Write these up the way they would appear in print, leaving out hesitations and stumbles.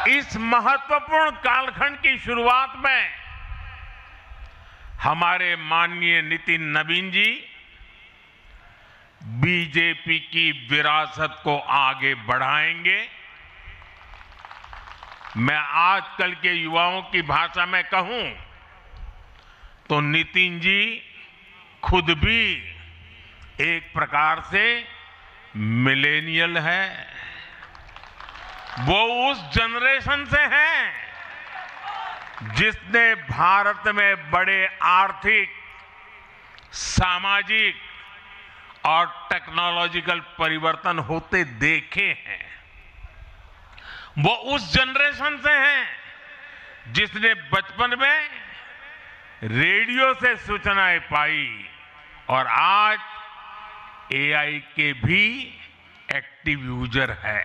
इस महत्वपूर्ण कालखंड की शुरुआत में हमारे माननीय नितिन नवीन जी बीजेपी की विरासत को आगे बढ़ाएंगे। मैं आजकल के युवाओं की भाषा में कहूं तो नितिन जी खुद भी एक प्रकार से मिलेनियल है। वो उस जनरेशन से हैं जिसने भारत में बड़े आर्थिक, सामाजिक और टेक्नोलॉजिकल परिवर्तन होते देखे हैं। वो उस जनरेशन से हैं जिसने बचपन में रेडियो से सूचनाएं पाई और आज एआई के भी एक्टिव यूजर है।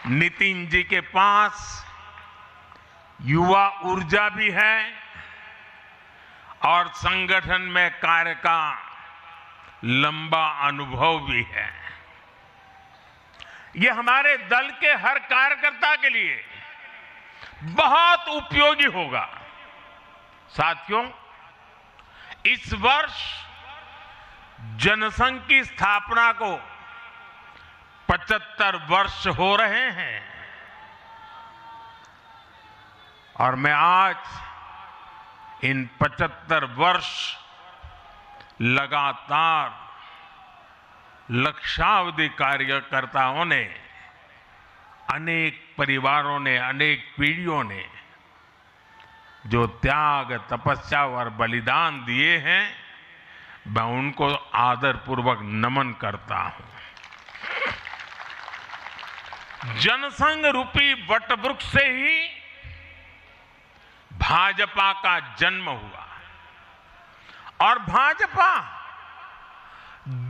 नितिन जी के पास युवा ऊर्जा भी है और संगठन में कार्य का लंबा अनुभव भी है। ये हमारे दल के हर कार्यकर्ता के लिए बहुत उपयोगी होगा। साथियों, इस वर्ष जनसंघ की स्थापना को 75 वर्ष हो रहे हैं और मैं आज इन 75 वर्ष लगातार लक्षावधि कार्यकर्ताओं ने, अनेक परिवारों ने, अनेक पीढ़ियों ने जो त्याग, तपस्या और बलिदान दिए हैं, मैं उनको आदरपूर्वक नमन करता हूं। जनसंघ रूपी वटवृक्ष से ही भाजपा का जन्म हुआ और भाजपा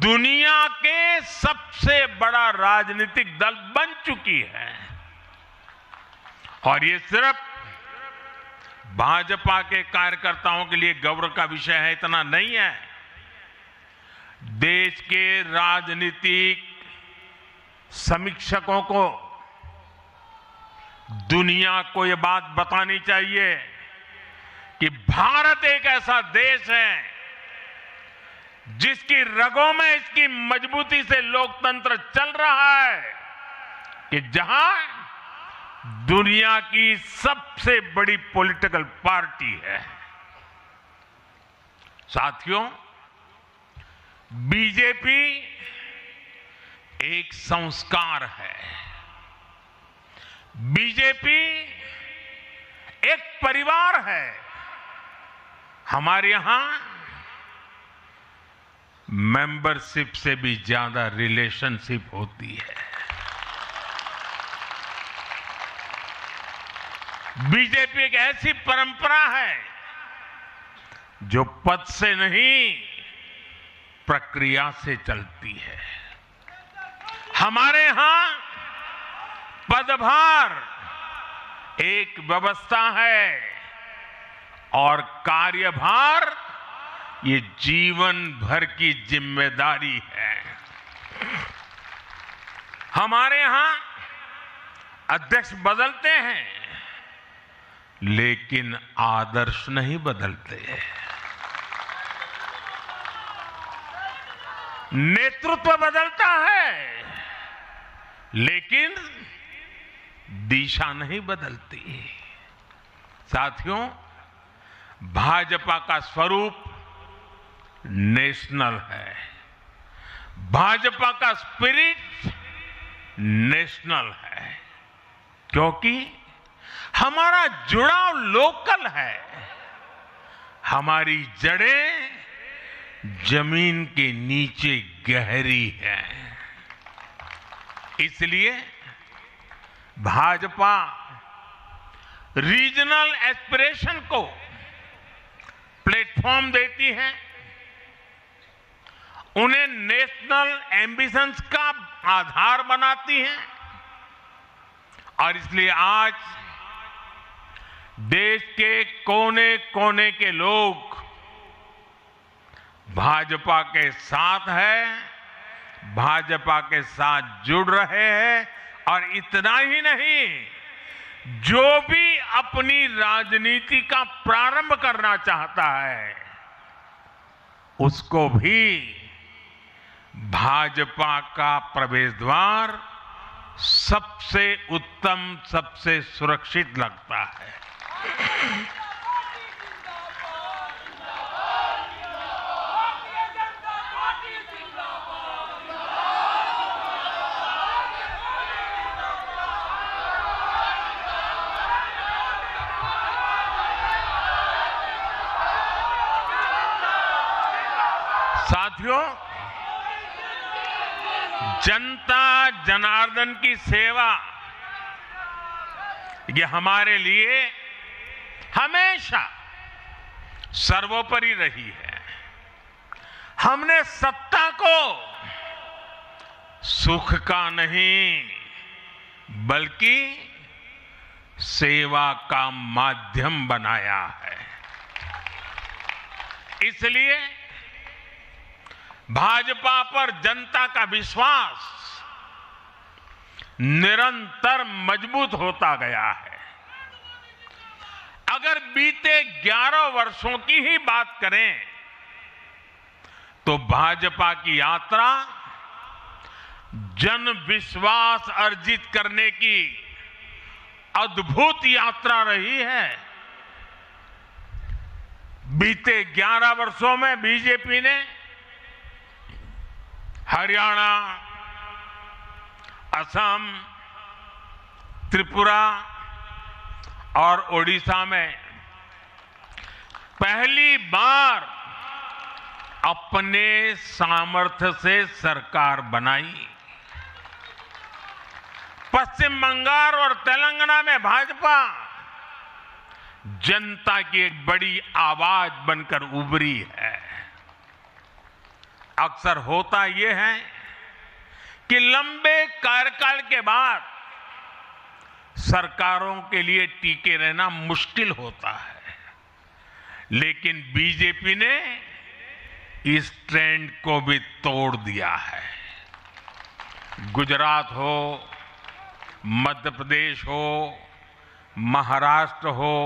दुनिया के सबसे बड़ा राजनीतिक दल बन चुकी है। और ये सिर्फ भाजपा के कार्यकर्ताओं के लिए गौरव का विषय है, इतना नहीं है। देश के राजनीतिक समीक्षकों को दुनिया को ये बात बतानी चाहिए कि भारत एक ऐसा देश है जिसकी रगों में इसकी मजबूती से लोकतंत्र चल रहा है, कि जहां दुनिया की सबसे बड़ी पॉलिटिकल पार्टी है। साथियों, बीजेपी एक संस्कार है। बीजेपी एक परिवार है। हमारे यहां मेंबरशिप से भी ज्यादा रिलेशनशिप होती है। बीजेपी एक ऐसी परंपरा है जो पद से नहीं, प्रक्रिया से चलती है। हमारे यहां पदभार एक व्यवस्था है और कार्यभार ये जीवन भर की जिम्मेदारी है। हमारे यहां अध्यक्ष बदलते हैं लेकिन आदर्श नहीं बदलते। नेतृत्व बदलता है लेकिन दिशा नहीं बदलती। साथियों, भाजपा का स्वरूप नेशनल है। भाजपा का स्पिरिट नेशनल है, क्योंकि हमारा जुड़ाव लोकल है। हमारी जड़ें जमीन के नीचे गहरी है। इसलिए भाजपा रीजनल एस्पिरेशन को प्लेटफॉर्म देती है, उन्हें नेशनल एम्बिशंस का आधार बनाती है। और इसलिए आज देश के कोने कोने के लोग भाजपा के साथ हैं, भाजपा के साथ जुड़ रहे हैं और इतना ही नहीं, जो भी अपनी राजनीति का प्रारंभ करना चाहता है उसको भी भाजपा का प्रवेश द्वार सबसे उत्तम, सबसे सुरक्षित लगता है। साथियों, जनता जनार्दन की सेवा ये हमारे लिए हमेशा सर्वोपरि रही है। हमने सत्ता को सुख का नहीं बल्कि सेवा का माध्यम बनाया है। इसलिए भाजपा पर जनता का विश्वास निरंतर मजबूत होता गया है। अगर बीते 11 वर्षों की ही बात करें तो भाजपा की यात्रा जन विश्वास अर्जित करने की अद्भुत यात्रा रही है। बीते 11 वर्षों में बीजेपी ने हरियाणा, असम, त्रिपुरा और ओडिशा में पहली बार अपने सामर्थ्य से सरकार बनाई। पश्चिम बंगाल और तेलंगाना में भाजपा जनता की एक बड़ी आवाज बनकर उभरी है। अक्सर होता यह है कि लंबे कार्यकाल के बाद सरकारों के लिए टिके रहना मुश्किल होता है, लेकिन बीजेपी ने इस ट्रेंड को भी तोड़ दिया है। गुजरात हो, मध्य प्रदेश हो, महाराष्ट्र हो,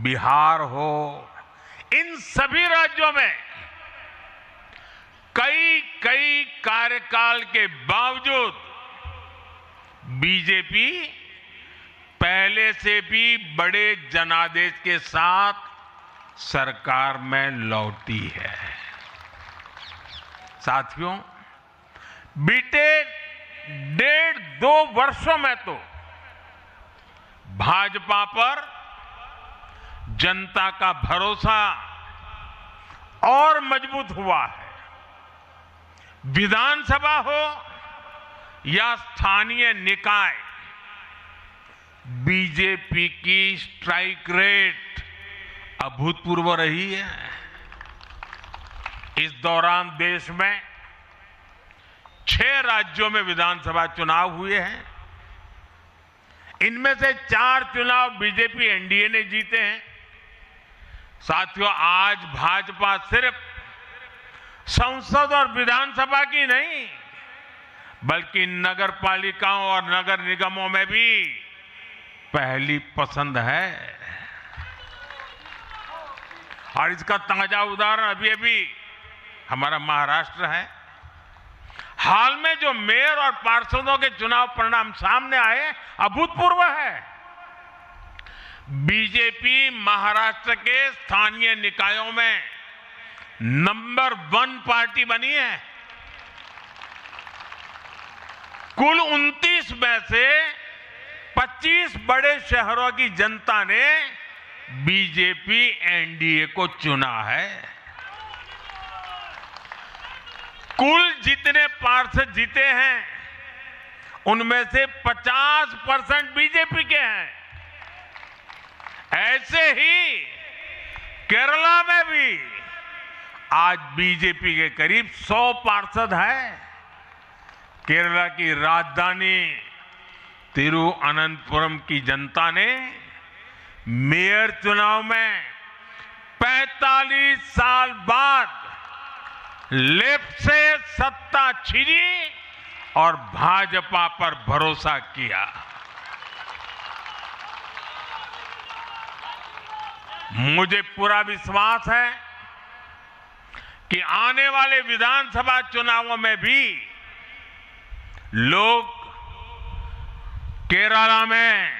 बिहार हो, इन सभी राज्यों में कई कार्यकाल के बावजूद बीजेपी पहले से भी बड़े जनादेश के साथ सरकार में लौटी है। साथियों, बीते 1.5-2 वर्षों में तो भाजपा पर जनता का भरोसा और मजबूत हुआ है। विधानसभा हो या स्थानीय निकाय, बीजेपी की स्ट्राइक रेट अभूतपूर्व रही है। इस दौरान देश में 6 राज्यों में विधानसभा चुनाव हुए हैं। इनमें से 4 चुनाव बीजेपी एनडीए ने जीते हैं। साथियों, आज भाजपा सिर्फ संसद और विधानसभा की नहीं बल्कि नगर पालिकाओं और नगर निगमों में भी पहली पसंद है। और इसका ताजा उदाहरण अभी हमारा महाराष्ट्र है। हाल में जो मेयर और पार्षदों के चुनाव परिणाम सामने आए, अभूतपूर्व है। बीजेपी महाराष्ट्र के स्थानीय निकायों में नंबर 1 पार्टी बनी है। कुल 29 में से 25 बड़े शहरों की जनता ने बीजेपी एनडीए को चुना है। कुल जितने पार्षद जीते हैं उनमें से 50% बीजेपी के हैं। ऐसे ही केरला में भी आज बीजेपी के करीब 100 पार्षद हैं। केरला की राजधानी तिरुअनंतपुरम की जनता ने मेयर चुनाव में 45 साल बाद लेफ्ट से सत्ता छीनी और भाजपा पर भरोसा किया। मुझे पूरा विश्वास है कि आने वाले विधानसभा चुनावों में भी लोग केरला में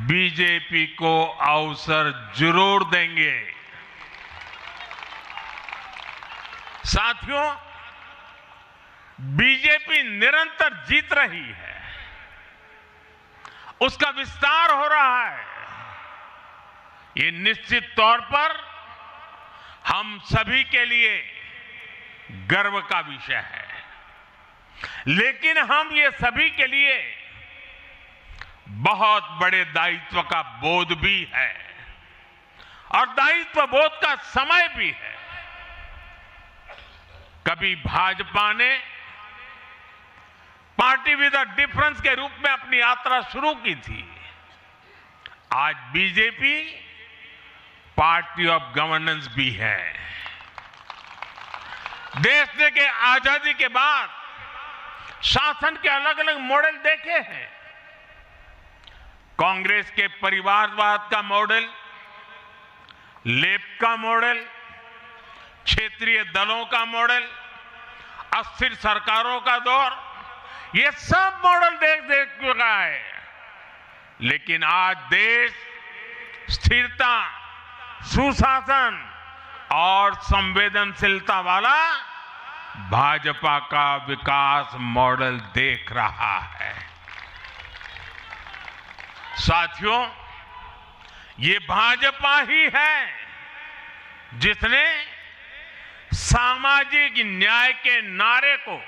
बीजेपी को अवसर जरूर देंगे। साथियों, बीजेपी निरंतर जीत रही है, उसका विस्तार हो रहा है। ये निश्चित तौर पर हम सभी के लिए गर्व का विषय है, लेकिन हम ये सभी के लिए बहुत बड़े दायित्व का बोध भी है और दायित्व बोध का समय भी है। कभी भाजपा ने पार्टी विद अ डिफरेंस के रूप में अपनी यात्रा शुरू की थी। आज बीजेपी पार्टी ऑफ गवर्नेंस भी है। देश ने के आजादी के बाद शासन के अलग अलग मॉडल देखे हैं। कांग्रेस के परिवारवाद का मॉडल, लेफ्ट का मॉडल, क्षेत्रीय दलों का मॉडल, अस्थिर सरकारों का दौर, ये सब मॉडल देख चुका है। लेकिन आज देश स्थिरता, सुशासन और संवेदनशीलता वाला भाजपा का विकास मॉडल देख रहा है। साथियों, ये भाजपा ही है जिसने सामाजिक न्याय के नारे को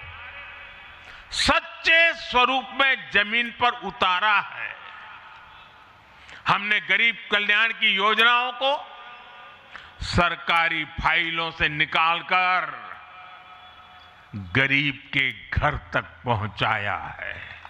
सच्चे स्वरूप में जमीन पर उतारा है। हमने गरीब कल्याण की योजनाओं को सरकारी फाइलों से निकालकर गरीब के घर तक पहुंचाया है।